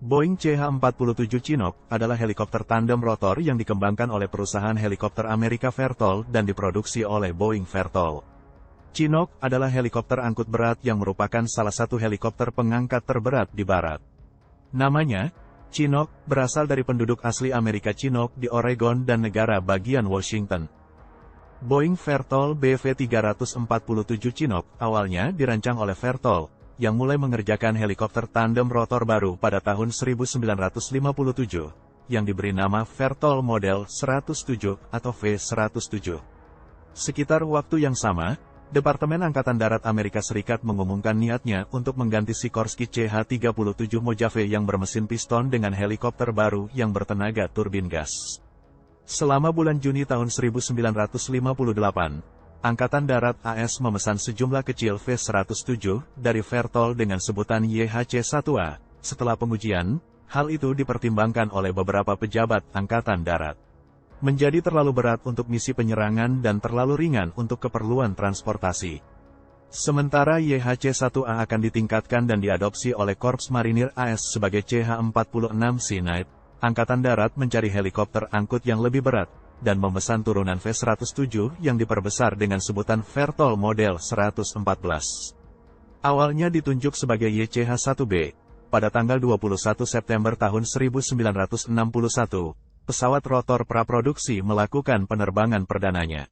Boeing CH-47 Chinook adalah helikopter tandem rotor yang dikembangkan oleh perusahaan helikopter Amerika Vertol dan diproduksi oleh Boeing Vertol. Chinook adalah helikopter angkut berat yang merupakan salah satu helikopter pengangkat terberat di barat. Namanya, Chinook, berasal dari penduduk asli Amerika Chinook di Oregon dan negara bagian Washington. Boeing Vertol BV-347 Chinook awalnya dirancang oleh Vertol, yang mulai mengerjakan helikopter tandem rotor baru pada tahun 1957, yang diberi nama Vertol Model 107 atau V107. Sekitar waktu yang sama, Departemen Angkatan Darat Amerika Serikat mengumumkan niatnya untuk mengganti Sikorsky CH-37 Mojave yang bermesin piston dengan helikopter baru yang bertenaga turbin gas. Selama bulan Juni tahun 1958, Angkatan Darat AS memesan sejumlah kecil V107 dari Vertol dengan sebutan YHC-1A. Setelah pengujian, hal itu dipertimbangkan oleh beberapa pejabat Angkatan Darat. Menjadi terlalu berat untuk misi penyerangan dan terlalu ringan untuk keperluan transportasi. Sementara YHC-1A akan ditingkatkan dan diadopsi oleh Korps Marinir AS sebagai CH-46 Sea Knight, Angkatan Darat mencari helikopter angkut yang lebih berat, dan memesan turunan V107 yang diperbesar dengan sebutan Vertol Model 114. Awalnya ditunjuk sebagai YCH-1B, pada tanggal 21 September tahun 1961, pesawat rotor praproduksi melakukan penerbangan perdananya.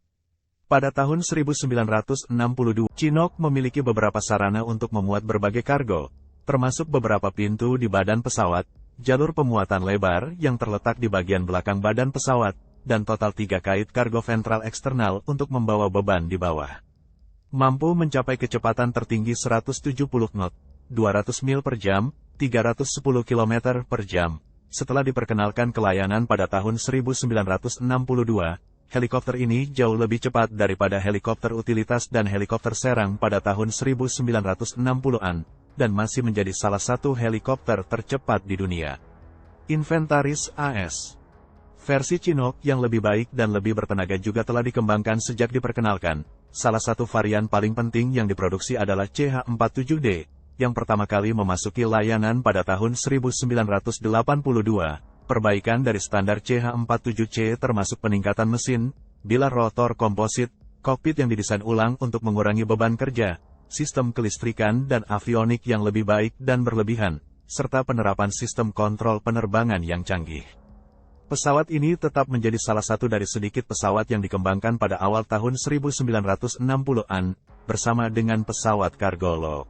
Pada tahun 1962, Chinook memiliki beberapa sarana untuk memuat berbagai kargo, termasuk beberapa pintu di badan pesawat, jalur pemuatan lebar yang terletak di bagian belakang badan pesawat, dan total 3 kait kargo ventral eksternal untuk membawa beban di bawah. Mampu mencapai kecepatan tertinggi 170 knot, 200 mil per jam, 310 km per jam. Setelah diperkenalkan ke layanan pada tahun 1962, helikopter ini jauh lebih cepat daripada helikopter utilitas dan helikopter serang pada tahun 1960-an, dan masih menjadi salah satu helikopter tercepat di dunia. Inventaris AS. Versi Chinook yang lebih baik dan lebih bertenaga juga telah dikembangkan sejak diperkenalkan. Salah satu varian paling penting yang diproduksi adalah CH-47D, yang pertama kali memasuki layanan pada tahun 1982. Perbaikan dari standar CH-47C termasuk peningkatan mesin, bilah rotor komposit, kokpit yang didesain ulang untuk mengurangi beban kerja, sistem kelistrikan dan avionik yang lebih baik dan berlebihan, serta penerapan sistem kontrol penerbangan yang canggih. Pesawat ini tetap menjadi salah satu dari sedikit pesawat yang dikembangkan pada awal tahun 1960-an, bersama dengan pesawat kargo low.